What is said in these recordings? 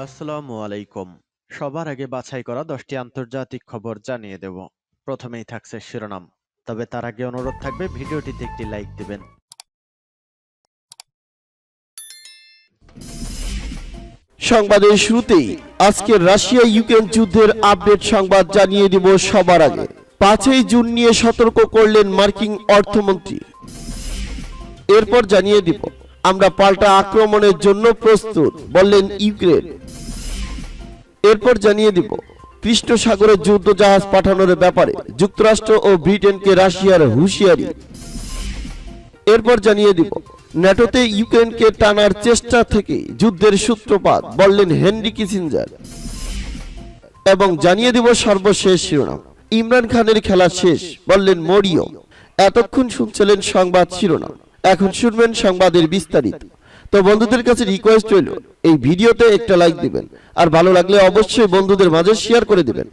আসসালামু আলাইকুম। সবার আগে বাছাই করা 10টি আন্তর্জাতিক খবর জানিয়ে দেব। প্রথমেই থাকছে শিরোনাম। তবে তার আগে অনুরোধ থাকবে ভিডিওটিতে একটি লাইক দিবেন। সংবাদের শুরুতেই আজকের রাশিয়া ইউক্রেন যুদ্ধের আপডেট সংবাদ জানিয়ে দিব সবার আগে। 5ই জুন নিয়ে সতর্ক করলেন মার্কিন অর্থমন্ত্রী। এরপর জানিয়ে দিব আমরা পাল্টা আক্রমণের জন্য প্রস্তুত বললেন ইউক্রেন। এরপর জানিয়ে দিব কৃষ্ণ সাগরে যুদ্ধ জাহাজ পাঠানোর ব্যাপারে যুক্তরাষ্ট্র ও ব্রিটেনকে রাশিয়ার হুঁশিয়ারি। এরপর জানিয়ে দিব ন্যাটোতে ইউক্রেনকে টানার চেষ্টা থেকে যুদ্ধের সূত্রপাত বললেন হেনরি কিসিঞ্জার। এবং জানিয়ে দিব সর্বশেষ শিরোনাম, ইমরান খানের খেলা শেষ বললেন মরিয়ম। এতক্ষণ শুনছিলেন সংবাদ শিরোনাম, এখন শুনবেন সংবাদের বিস্তারিত। তো বন্ধুদের কাছে রিকোয়েস্ট রইল এই ভিডিওতে একটা লাইক দিবেন, আর ভালো লাগলে অবশ্যই বন্ধুদের মাঝে শেয়ার করে দিবেন।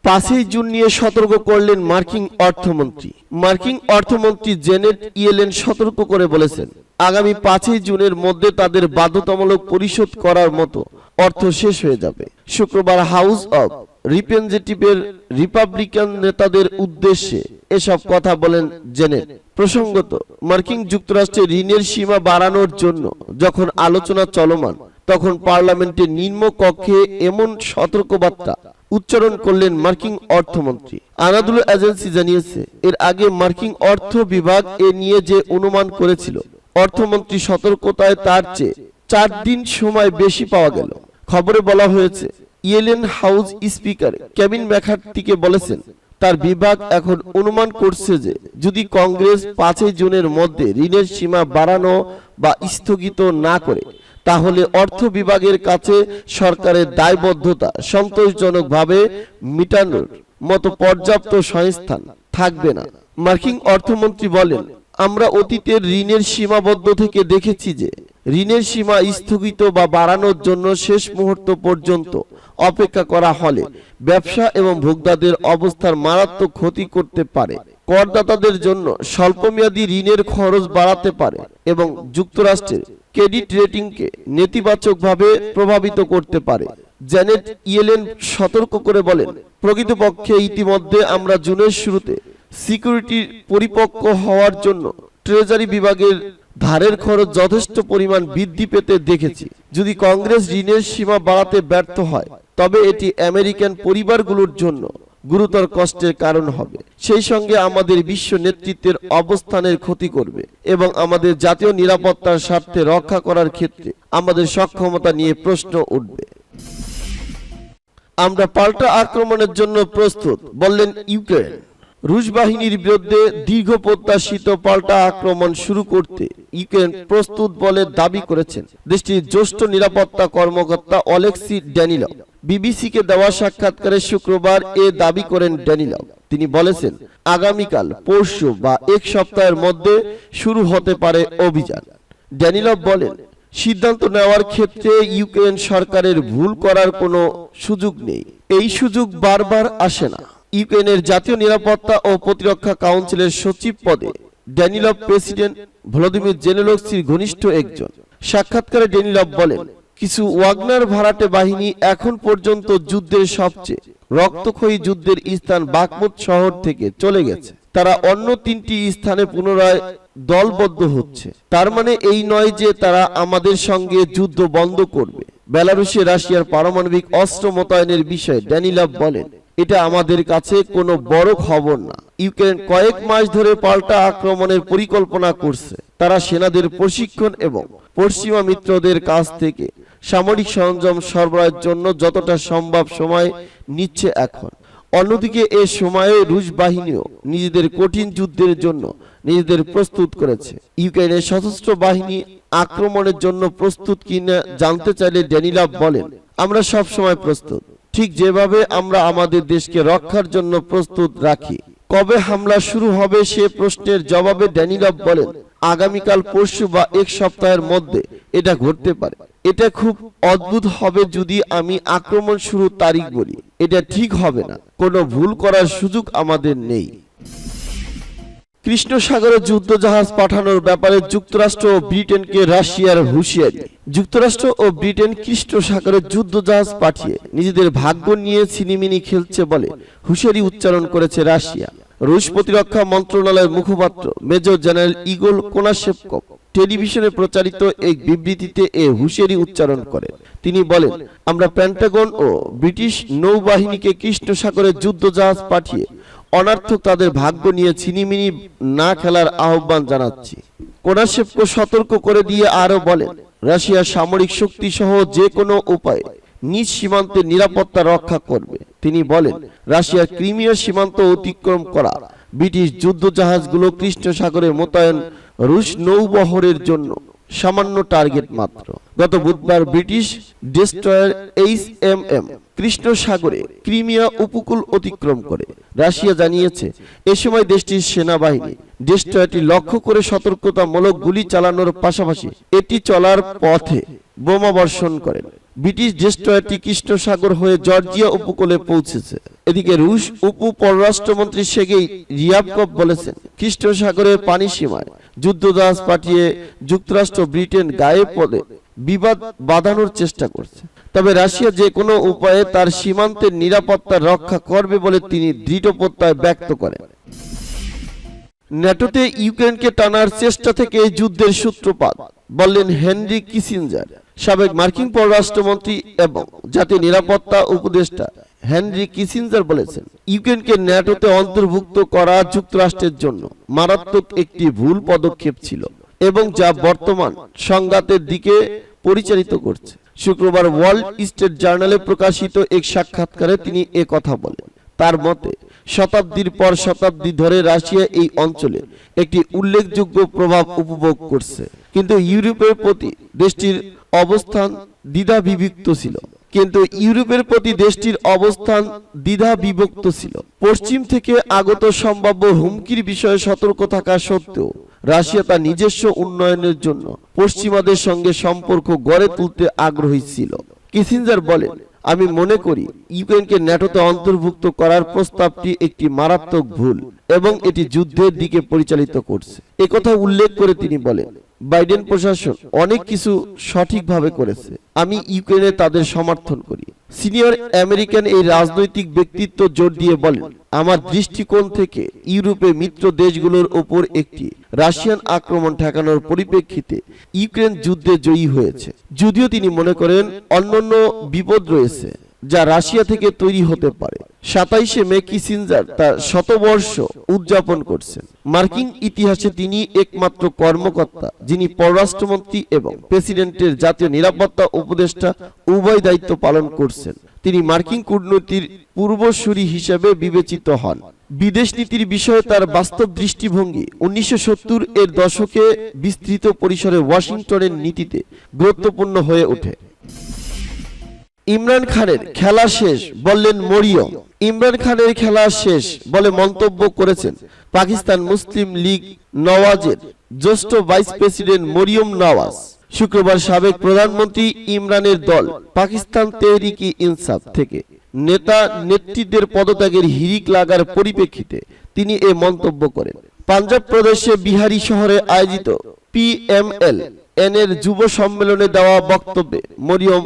5ই জুন নিয়ে সতর্ক করলেন মার্কিন অর্থমন্ত্রী। মার্কিন অর্থমন্ত্রী জেনেট ইয়েলেন সতর্ক করে বলেছেন আগামী 5ই জুনের মধ্যে তাদের বাধ্যতামূলক পরিশোধ করার মতো অর্থ শেষ হয়ে যাবে। শুক্রবার হাউস অব রিপ্রেজেন্টেটিভের রিপাবলিকান নেতাদের উদ্দেশ্যে এসব কথা বলেন জেনেট। প্রসঙ্গত, মার্কিন যুক্তরাষ্ট্রের ঋণের সীমা বাড়ানোর জন্য যখন আলোচনা চলমান, তখন পার্লামেন্টের নিম্ন কক্ষে এমন সতর্কবার্তা উচ্চারণ করলেন মার্কিন অর্থমন্ত্রী। আনাদুল এজেন্সি জানিয়েছে এর আগে মার্কিন অর্থ বিভাগ এ নিয়ে যে অনুমান করেছিল, অর্থমন্ত্রী সতর্কতায় তার চেয়ে 4 দিন সময় বেশি পাওয়া গেল। খবরে বলা হয়েছে ইয়েলেন হাউস স্পিকার কেভিন ম্যাকার্থিকে বলেছেন তার বিভাগ এখন অনুমান করছে যে যদি কংগ্রেস 5ই জুনের মধ্যে ঋণের সীমা বাড়ানো বা স্থগিত না করে, তাহলে অর্থ বিভাগের কাছে সরকারের দায়বদ্ধতা সন্তোষজনকভাবে মেটানোর মতো পর্যাপ্ত সংস্থান থাকবে না। মার্কিন অর্থমন্ত্রী বলেন, আমরা অতীতের ঋণের সীমাবদ্ধ থেকে দেখেছি যে ঋণের সীমা স্থগিত বা বাড়ানোর জন্য শেষ মুহূর্ত পর্যন্ত অপেক্ষা করা হলে ব্যবসা এবং ভোক্তাদের অবস্থার মারাত্মক ক্ষতি করতে পারে, করদাতাদের জন্য স্বল্পমেয়াদী ঋণের খরচ বাড়াতে পারে এবং যুক্তরাষ্ট্রের ক্রেডিট রেটিংকে নেতিবাচকভাবে প্রভাবিত করতে পারে। জেনেট ইয়েলেন সতর্ক করে বলেন, প্রকৃতপক্ষে ইতিমধ্যে আমরা জুনের শুরুতে সিকিউরিটি পরিপক্ক হওয়ার জন্য ট্রেজারি বিভাগের ধারের খরচ যথেষ্ট পরিমাণ বৃদ্ধি পেতে দেখেছি। যদি কংগ্রেস ঋণের সীমা বাড়াতে ব্যর্থ হয়, তবে এটি আমেরিকান পরিবারগুলোর জন্য গুরুতর কষ্টের কারণ হবে, সেই সঙ্গে আমাদের বিশ্ব নেতৃত্বের অবস্থানের ক্ষতি করবে এবং আমাদের জাতীয় নিরাপত্তার স্বার্থে রক্ষা করার ক্ষেত্রে আমাদের সক্ষমতা নিয়ে প্রশ্ন উঠবে। আমরা পাল্টা আক্রমণের জন্য প্রস্তুত বললেন ইউক্রেন। রুশ বাহিনীর বিরুদ্ধে দীর্ঘ প্রত্যাশিত পাল্টা আক্রমণ শুরু করতে ইউক্রেন প্রস্তুত বলে দাবি করেছেন দেশটির জ্যেষ্ঠ নিরাপত্তা কর্মকর্তা অলেক্সি ড্যানিলভ। বিবিসিকে দেওয়া সাক্ষাৎকারে শুক্রবার এ দাবি করেন ড্যানিলভ। তিনি বলেছেন আগামীকাল, পরশু বা 1 সপ্তাহের মধ্যে শুরু হতে পারে অভিযান। ড্যানিলভ বলেন, সিদ্ধান্ত নেওয়ার ক্ষেত্রে ইউক্রেন সরকারের ভুল করার কোনো সুযোগ নেই, এই সুযোগ বারবার আসে না। ইউক্রেনের জাতীয় নিরাপত্তা ও প্রতিরক্ষা কাউন্সিলের সচিব পদে ড্যানিলভ প্রেসিডেন্ট ভলোদিমির জেলেনস্কির ঘনিষ্ঠ একজন। সাক্ষাৎকারে ড্যানিলভ বলেন, কিছু ওয়াগনার ভাড়াটে বাহিনী এখন পর্যন্ত যুদ্ধের সবচেয়ে রক্তক্ষয়ী যুদ্ধের স্থান বাকমুত শহর থেকে চলে গেছে। তারা অন্য 3টি স্থানে পুনরায় দলবদ্ধ হচ্ছে। তার মানে এই নয় যে তারা আমাদের সঙ্গে যুদ্ধ বন্ধ করবে। বেলারুশে রাশিয়ার পারমাণবিক অস্ত্র মোতায়েনের বিষয়ে ড্যানিলভ বলেন, এটা আমাদের কাছে কোনো বড় খবর না। ইউক্রেন কয়েক মাস ধরে পাল্টা আক্রমণের পরিকল্পনা করছে। তারা সেনাদের প্রশিক্ষণ এবং পশ্চিমা মিত্রদের কাছ থেকে সামরিক সরঞ্জাম সরবরাহের জন্য যতটা সম্ভব সময় নিচ্ছে এখন। অন্যদিকে এ সময়ে রুশ বাহিনীও নিজেদের কঠিন যুদ্ধের জন্য নিজেদের প্রস্তুত করেছে। ইউক্রেনের সশস্ত্র বাহিনী আক্রমণের জন্য প্রস্তুত কিনা জানতে চাইলে ড্যানিলভ বলেন, আমরা সব সময় প্রস্তুত, ঠিক যেভাবে আমরা আমাদের দেশকে রক্ষার জন্য প্রস্তুত রাখি। কবে হামলা শুরু হবে সে প্রশ্নের জবাবে ড্যানিলভ বলেন, আগামীকাল, পরশু বা 1 সপ্তাহের মধ্যে এটা ঘটতে পারে। এটা খুব অদ্ভুত হবে যদি আমি আক্রমণ শুরুর তারিখ বলি। এটা ঠিক হবে না, কোনো ভুল করার সুযোগ আমাদের নেই। কৃষ্ণ সাগরে যুদ্ধজাহাজ পাঠানোর ব্যাপারে যুক্তরাষ্ট্র ও ব্রিটেনকে রাশিয়ার হুঁশিয়ারি। যুক্তরাষ্ট্র ও ব্রিটেন কৃষ্ণ সাগরে যুদ্ধজাহাজ পাঠিয়ে নিজেদের ভাগ্য নিয়ে ছিনিমিনি খেলছে বলে হুঁশিয়ারি উচ্চারণ করেছে রাশিয়া। রুশ প্রতিরক্ষা মন্ত্রণালয়ের মুখপাত্র মেজর জেনারেল ইগোর কোনাশেভকভ টেলিভিশনে প্রচারিত এক বিবৃতিতে এ হুঁশিয়ারি উচ্চারণ করেন। তিনি বলেন, আমরা পেন্টাগন ও ব্রিটিশ নৌবাহিনীকে কৃষ্ণ সাগরে যুদ্ধজাহাজ পাঠিয়ে অনার্থক তাদের ভাগ্য নিয়ে ছিনিমিনি না খেলার আহ্বান জানাচ্ছি। কোনাশেভকভ সতর্ক করে দিয়ে আরো বলেন, রাশিয়ার সামরিক শক্তি সহ যে কোনো উপায়ে নিজ সীমান্তের নিরাপত্তা রক্ষা করবে। তিনি বলেন, রাশিয়ার ক্রিমিয়া সীমান্ত অতিক্রম করা ব্রিটিশ যুদ্ধজাহাজগুলো কৃষ্ণ সাগরে মোতায়েন রুশ নৌবহরের জন্য সামান্য টার্গেট মাত্র। গত বুধবার ব্রিটিশ ডেস্ট্রয়ার HMM কৃষ্ণ সাগরে ক্রিমিয়া উপকূল অতিক্রম করে। রাশিয়া জানিয়েছে, এ সময় দেশটির সেনাবাহিনী ডেস্ট্রয়ারটি লক্ষ্য করে সতর্কতামূলক গুলি চালানোর পাশাপাশি এটি চলার পথে বোমা বর্ষণ করেন। ব্রিটিশ ডেস্ট্রয়ারটি কৃষ্ণ সাগর হয়ে জর্জিয়া উপকূলে পৌঁছেছে। এদিকে রুশ উপ পররাষ্ট্রমন্ত্রী সের্গেই রিয়াবকভ বলেছেন, কৃষ্ণ সাগরের পানি সীমায় যুদ্ধজাহাজ পাঠিয়ে যুক্তরাষ্ট্র ব্রিটেন গায়ে পড়ে বিবাদ বাঁধানোর চেষ্টা করছে। তবে রাশিয়া যে কোনো উপায়ে তার সীমান্তের নিরাপত্তা রক্ষা করবে বলে তিনি দৃঢ় প্রত্যয় ব্যক্ত করেন। ন্যাটোতে ইউক্রেনকে টানার চেষ্টা থেকে যুদ্ধের সূত্রপাত বললেন হেনরি কিসিঞ্জার। সাবেক মার্কিন পররাষ্ট্রমন্ত্রী এবং জাতীয় নিরাপত্তা উপদেষ্টা হেনরি কিসিঞ্জার বলেছেন, ইউক্রেনকে ন্যাটোতে অন্তর্ভুক্ত করা যুক্তরাষ্ট্রের জন্য মারাত্মক একটি ভুল পদক্ষেপ ছিল এবং যা বর্তমান সংঘাতের দিকে পরিচালিত করছে। শুক্রবার ওয়ার্ল্ড স্টেট জার্নালে প্রকাশিত এক সাক্ষাৎকারে তিনি এ কথা বলেন। তার মতে, শতাব্দীর পর শতাব্দী ধরে রাশিয়া এই অঞ্চলে একটি উল্লেখযোগ্য প্রভাব উপভোগ করছে, কিন্তু ইউরোপের প্রতি দেশটির অবস্থান দ্বিধা বিভক্ত ছিল। পশ্চিম থেকে আগত সম্ভাব্য হুমকির বিষয়ে সতর্ক থাকা সত্ত্বেও রাশিয়া তার নিজস্ব উন্নয়নের জন্য পশ্চিমাদের সঙ্গে সম্পর্ক গড়ে তুলতে আগ্রহী ছিল। কিসিঞ্জার বলেন, আমি মনে করি ইউক্রেনকে ন্যাটোতে অন্তর্ভুক্ত করার প্রস্তাবটি একটি মারাত্মক ভুল এবং এটি যুদ্ধের দিকে পরিচালিত করছে। একথা উল্লেখ করে তিনি বলেন, বাইডেন প্রশাসন অনেক কিছু সঠিকভাবে করেছে। আমি ইউক্রেনে তাদের সমর্থন করি। সিনিয়র আমেরিকান এই রাজনৈতিক ব্যক্তিত্ব জোর দিয়ে বলেন, আমার দৃষ্টিকোণ থেকে ইউরোপে মিত্র দেশগুলোর ওপর একটি রাশিয়ান আক্রমণ ঠেকানোর পরিপ্রেক্ষিতে ইউক্রেন যুদ্ধে জয়ী হয়েছে। যদিও তিনি মনে করেন অন্যান্য বিপদ রয়েছে যা রাশিয়া থেকে তৈরি হতে পারে। 27শে মে কিসিঞ্জার তার শতবর্ষ উদযাপন করছেন। মার্কিন ইতিহাসে তিনি একমাত্র কর্মকর্তা যিনি পররাষ্ট্রমন্ত্রী এবং প্রেসিডেন্টের জাতীয় নিরাপত্তা উপদেষ্টা উভয় দায়িত্ব পালন করছেন। তিনি মার্কিন কূটনীতির পূর্বসূরি হিসেবে বিবেচিত হন। বিদেশ নীতির বিষয়ে তার বাস্তব দৃষ্টিভঙ্গি 1970 এর দশকে বিস্তৃত পরিসরে ওয়াশিংটনের নীতিতে গুরুত্বপূর্ণ হয়ে ওঠে। ইমরান খানের খেলা শেষ বললেন মরিয়ম। ইমরান খানের খেলা শেষ বলে মন্তব্য করেছেন পাকিস্তান মুসলিম লীগ নওয়াজের জ্যেষ্ঠ ভাইস প্রেসিডেন্ট মরিয়ম নওয়াজ। শুক্রবার সাবেক প্রধানমন্ত্রী ইমরানের দল পাকিস্তান তেহরিকি ইনসাফ থেকে নেতা নেত্রীদের পদত্যাগের হিড়িক লাগার পরিপ্রেক্ষিতে তিনি এ মন্তব্য করেন। পাঞ্জাব প্রদেশে বিহারি শহরে আয়োজিত PML এর যুব সম্মেলনে দেওয়া বক্তব্যে মরিয়ম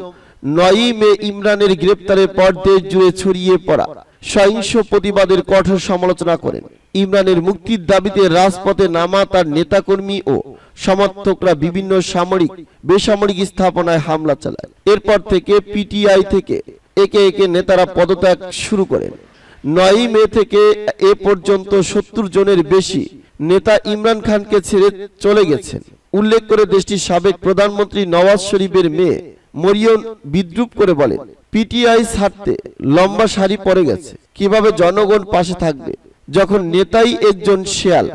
9 মে ইমরানের গ্রেপ্তারের পর দেশ জুড়ে ছড়িয়ে পড়া সহিংস প্রতিবাদের কঠোর সমালোচনা করেন। ইমরানের মুক্তির দাবিতে রাজপথে নামা তার নেতাকর্মী ও সমর্থকরা বিভিন্ন সামরিক বেসামরিক স্থাপনায় হামলা চালায়। এরপর থেকে PTI থেকে একে একে নেতারা পদত্যাগ শুরু করেন। 9 মে থেকে এ পর্যন্ত 70 জনের বেশি নেতা ইমরান খানকে ছেড়ে চলে গেছেন। উল্লেখ করে দেশটির সাবেক প্রধানমন্ত্রী নওয়াজ শরীফের মেয়ে মরিয়ম বিদ্রুপ করে বলেন, PTI ছাড়তে লম্বা সারি পড়ে গেছে। কিভাবে জনগণ পাশে থাকবে যখন নেতাই একজন শেয়াল?